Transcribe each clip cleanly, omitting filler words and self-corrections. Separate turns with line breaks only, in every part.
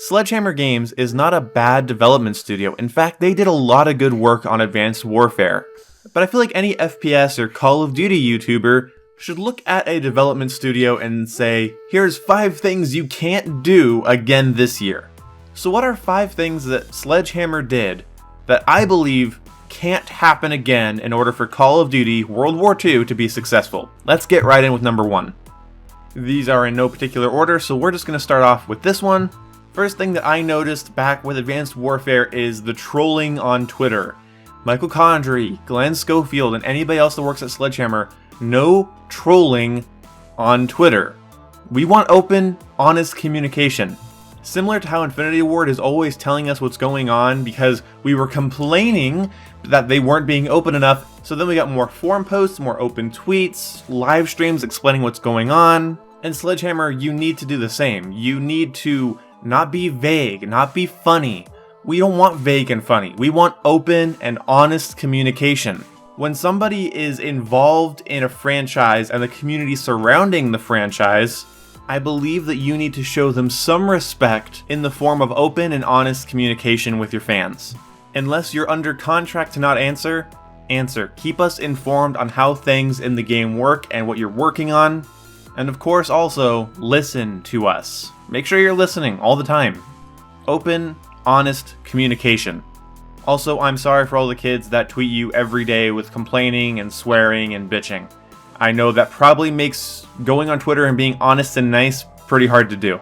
Sledgehammer Games is not a bad development studio. In fact, they did a lot of good work on Advanced Warfare. But I feel like any FPS or Call of Duty YouTuber should look at a development studio and say, here's 5 things you can't do again this year. So what are 5 things that Sledgehammer did that I believe can't happen again in order for Call of Duty World War II to be successful? Let's get right in with number 1. These are in no particular order, so we're just going to start off with this one. First thing that I noticed back with Advanced Warfare is the trolling on Twitter. Michael Condrey, Glenn Schofield, and anybody else that works at Sledgehammer, no trolling on Twitter. We want open, honest communication. Similar to how Infinity Ward is always telling us what's going on because we were complaining that they weren't being open enough, so then we got more forum posts, more open tweets, live streams explaining what's going on. And Sledgehammer, you need to do the same. You need to not be vague, not be funny. We don't want vague and funny. We want open and honest communication. When somebody is involved in a franchise and the community surrounding the franchise, I believe that you need to show them some respect in the form of open and honest communication with your fans. Unless you're under contract to not answer, answer. Keep us informed on how things in the game work and what you're working on. And of course also, listen to us. Make sure you're listening all the time. Open, honest communication. Also, I'm sorry for all the kids that tweet you every day with complaining and swearing and bitching. I know that probably makes going on Twitter and being honest and nice pretty hard to do.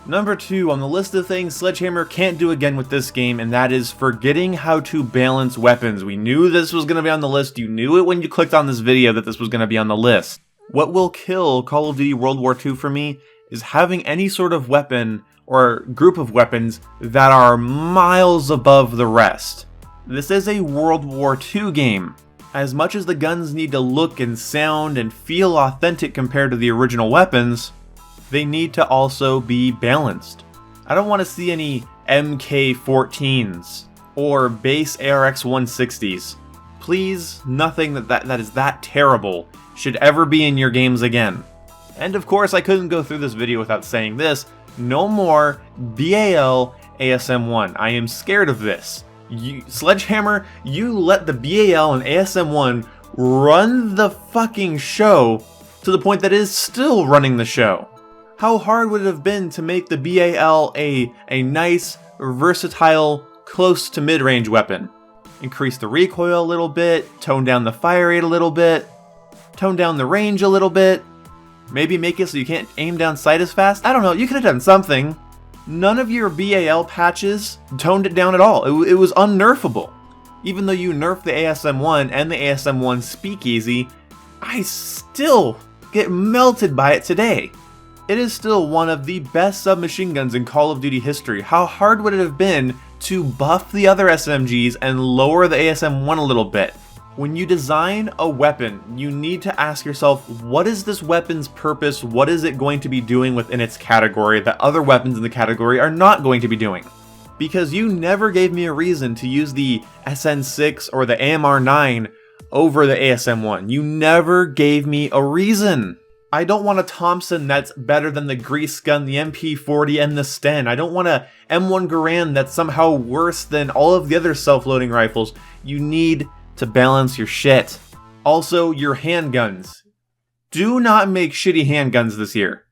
Number 2 on the list of things Sledgehammer can't do again with this game, and that is forgetting how to balance weapons. We knew this was going to be on the list. You knew it when you clicked on this video that this was going to be on the list. What will kill Call of Duty World War II for me is having any sort of weapon or group of weapons that are miles above the rest. This is a World War II game. As much as the guns need to look and sound and feel authentic compared to the original weapons, they need to also be balanced. I don't want to see any MK14s or base ARX 160s. Please, nothing that is that terrible should ever be in your games again. And of course, I couldn't go through this video without saying this. No more BAL ASM1. I am scared of this. Sledgehammer, you let the BAL and ASM1 run the fucking show to the point that it is still running the show. How hard would it have been to make the BAL a nice, versatile, close to mid-range weapon? Increase the recoil a little bit, tone down the fire rate a little bit, tone down the range a little bit, maybe make it so you can't aim down sight as fast? I don't know, you could have done something. None of your BAL patches toned it down at all. It was unnerfable. Even though you nerfed the ASM1 and the ASM1 Speakeasy, I still get melted by it today. It is still one of the best submachine guns in Call of Duty history. How hard would it have been to buff the other SMGs and lower the ASM1 a little bit? When you design a weapon, you need to ask yourself, what is this weapon's purpose? What is it going to be doing within its category that other weapons in the category are not going to be doing? Because you never gave me a reason to use the SN6 or the AMR9 over the ASM1. You never gave me a reason. I don't want a Thompson that's better than the Grease Gun, the MP40, and the Sten. I don't want a M1 Garand that's somehow worse than all of the other self-loading rifles. You need to balance your shit. Also, your handguns. Do not make shitty handguns this year.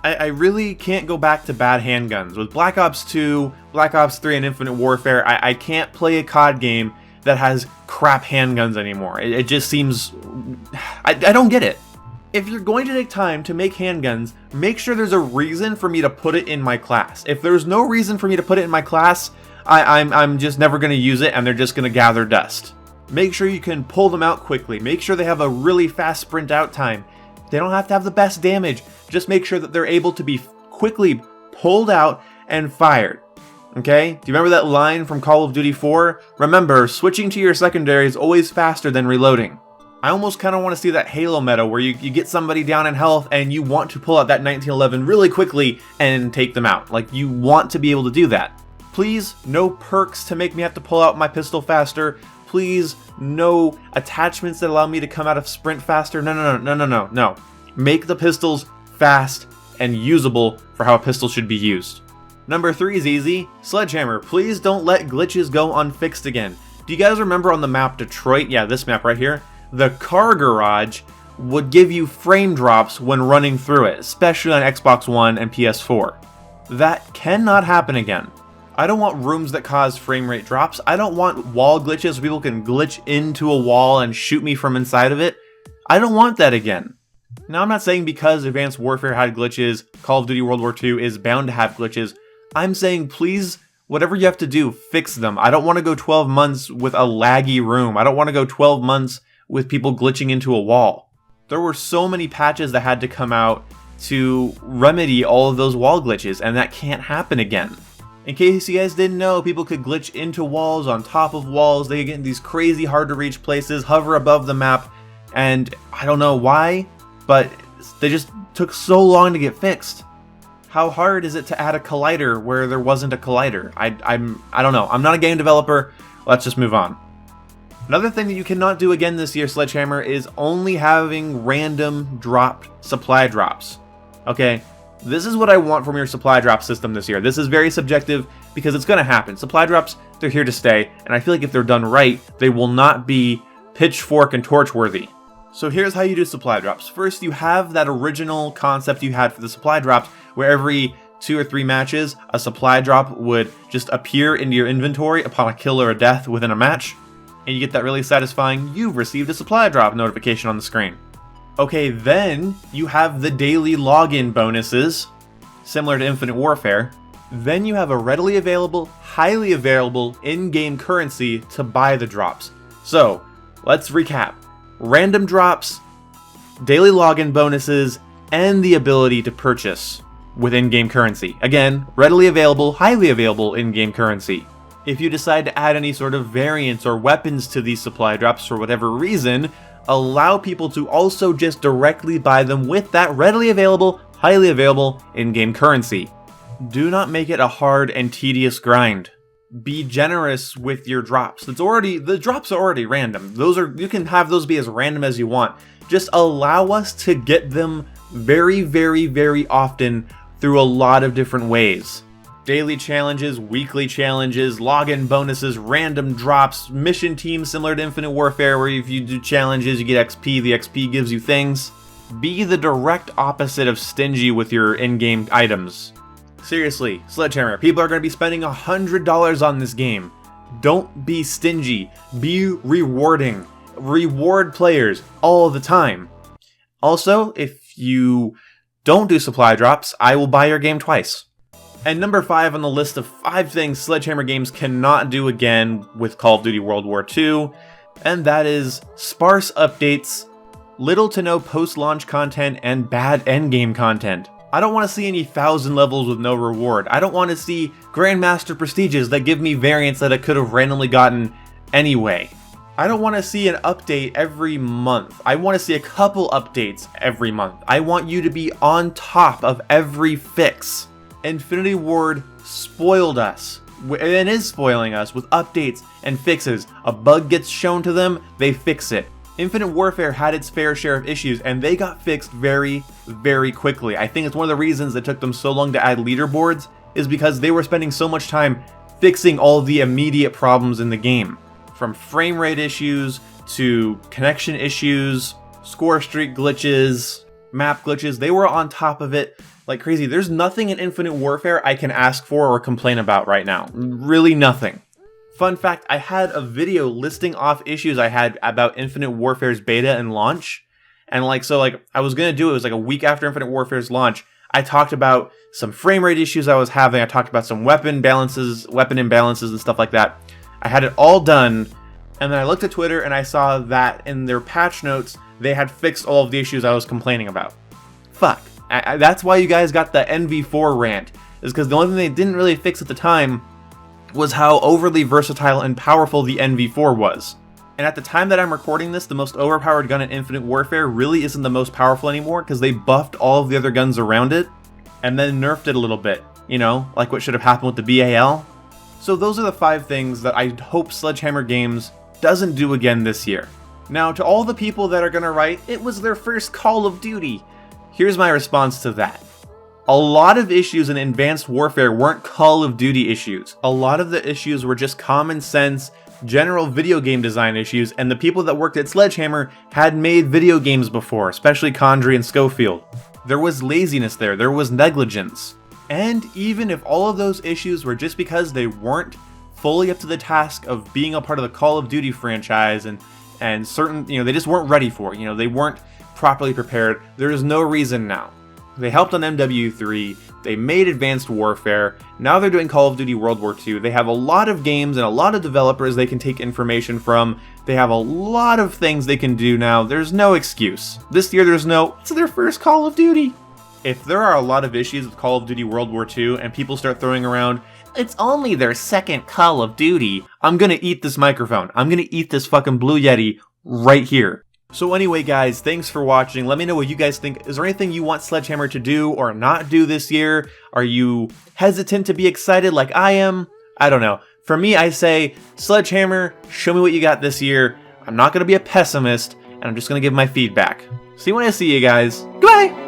I really can't go back to bad handguns. With Black Ops 2, Black Ops 3, and Infinite Warfare, I can't play a COD game that has crap handguns anymore. It just seems... I don't get it. If you're going to take time to make handguns, make sure there's a reason for me to put it in my class. If there's no reason for me to put it in my class, I'm just never going to use it and they're just going to gather dust. Make sure you can pull them out quickly. Make sure they have a really fast sprint out time. They don't have to have the best damage. Just make sure that they're able to be quickly pulled out and fired. Okay? Do you remember that line from Call of Duty 4? Remember, switching to your secondary is always faster than reloading. I almost kind of want to see that Halo meta where you get somebody down in health and you want to pull out that 1911 really quickly and take them out. Like, you want to be able to do that. Please, no perks to make me have to pull out my pistol faster. Please, no attachments that allow me to come out of sprint faster. No. Make the pistols fast and usable for how a pistol should be used. Number 3 is easy. Sledgehammer, please don't let glitches go unfixed again. Do you guys remember on the map Detroit? Yeah, this map right here. The car garage would give you frame drops when running through it, especially on Xbox One and PS4. That cannot happen again. I don't want rooms that cause frame rate drops. I don't want wall glitches where people can glitch into a wall and shoot me from inside of it. I don't want that again. Now, I'm not saying because Advanced Warfare had glitches, Call of Duty World War II is bound to have glitches. I'm saying please, whatever you have to do, fix them. I don't want to go 12 months with a laggy room. I don't want to go 12 months with people glitching into a wall. There were so many patches that had to come out to remedy all of those wall glitches, and that can't happen again. In case you guys didn't know, people could glitch into walls, on top of walls, they could get in these crazy hard to reach places, hover above the map, and I don't know why, but they just took so long to get fixed. How hard is it to add a collider where there wasn't a collider? I don't know. I'm not a game developer. Let's just move on. Another thing that you cannot do again this year, Sledgehammer, is only having random dropped supply drops. Okay, this is what I want from your supply drop system this year. This is very subjective because it's going to happen. Supply drops, they're here to stay, and I feel like if they're done right, they will not be pitchfork and torch worthy. So here's how you do supply drops. First, you have that original concept you had for the supply drops, where every 2 or 3 matches, a supply drop would just appear into your inventory upon a kill or a death within a match, and you get that really satisfying, you've received a supply drop notification on the screen. Okay, then you have the daily login bonuses, similar to Infinite Warfare. Then you have a readily available, highly available in-game currency to buy the drops. So, let's recap. Random drops, daily login bonuses, and the ability to purchase with in-game currency. Again, readily available, highly available in-game currency. If you decide to add any sort of variants or weapons to these supply drops for whatever reason, allow people to also just directly buy them with that readily available, highly available in-game currency. Do not make it a hard and tedious grind. Be generous with your drops. The drops are already random. You can have those be as random as you want. Just allow us to get them very, very, very often through a lot of different ways. Daily challenges, weekly challenges, login bonuses, random drops, mission teams similar to Infinite Warfare where if you do challenges you get XP, the XP gives you things. Be the direct opposite of stingy with your in-game items. Seriously, Sledgehammer, people are going to be spending $100 on this game. Don't be stingy. Be rewarding. Reward players all the time. Also, if you don't do supply drops, I will buy your game twice. And number 5 on the list of 5 things Sledgehammer Games cannot do again with Call of Duty World War II, and that is sparse updates, little to no post-launch content, and bad endgame content. I don't want to see any 1,000 levels with no reward. I don't want to see Grandmaster Prestiges that give me variants that I could have randomly gotten anyway. I don't want to see an update every month. I want to see a couple updates every month. I want you to be on top of every fix. Infinity Ward spoiled us, and is spoiling us with updates and fixes. A bug gets shown to them, they fix it. Infinite Warfare had its fair share of issues, and they got fixed very, very quickly. I think it's one of the reasons it took them so long to add leaderboards, is because they were spending so much time fixing all the immediate problems in the game. From frame rate issues, to connection issues, score streak glitches, map glitches, they were on top of it like crazy. There's nothing in Infinite Warfare I can ask for or complain about right now. Really nothing. Fun fact, I had a video listing off issues I had about Infinite Warfare's beta and launch. And I was going to do it was like a week after Infinite Warfare's launch. I talked about some frame rate issues I was having. I talked about some weapon imbalances and stuff like that. I had it all done. And then I looked at Twitter and I saw that in their patch notes, they had fixed all of the issues I was complaining about. Fuck. That's why you guys got the NV4 rant. Is because the only thing they didn't really fix at the time was how overly versatile and powerful the NV4 was. And at the time that I'm recording this, the most overpowered gun in Infinite Warfare really isn't the most powerful anymore because they buffed all of the other guns around it and then nerfed it a little bit, you know, like what should have happened with the BAL. So those are the 5 things that I hope Sledgehammer Games doesn't do again this year. Now, to all the people that are going to write, it was their first Call of Duty, here's my response to that. A lot of issues in Advanced Warfare weren't Call of Duty issues. A lot of the issues were just common sense, general video game design issues, and the people that worked at Sledgehammer had made video games before, especially Condrey and Schofield. There was laziness there was negligence. And even if all of those issues were just because they weren't fully up to the task of being a part of the Call of Duty franchise and certain, they just weren't ready for it, they weren't properly prepared, there is no reason now. They helped on MW3, they made Advanced Warfare, now they're doing Call of Duty World War II, they have a lot of games and a lot of developers they can take information from, they have a lot of things they can do now, there's no excuse. This year it's their first Call of Duty. If there are a lot of issues with Call of Duty World War II and people start throwing around, it's only their second Call of Duty, I'm gonna eat this microphone, I'm gonna eat this fucking Blue Yeti right here. So anyway guys, thanks for watching. Let me know what you guys think. Is there anything you want Sledgehammer to do or not do this year? Are you hesitant to be excited like I am? I don't know. For me, I say, Sledgehammer, show me what you got this year. I'm not going to be a pessimist, and I'm just going to give my feedback. See you when I see you guys. Goodbye!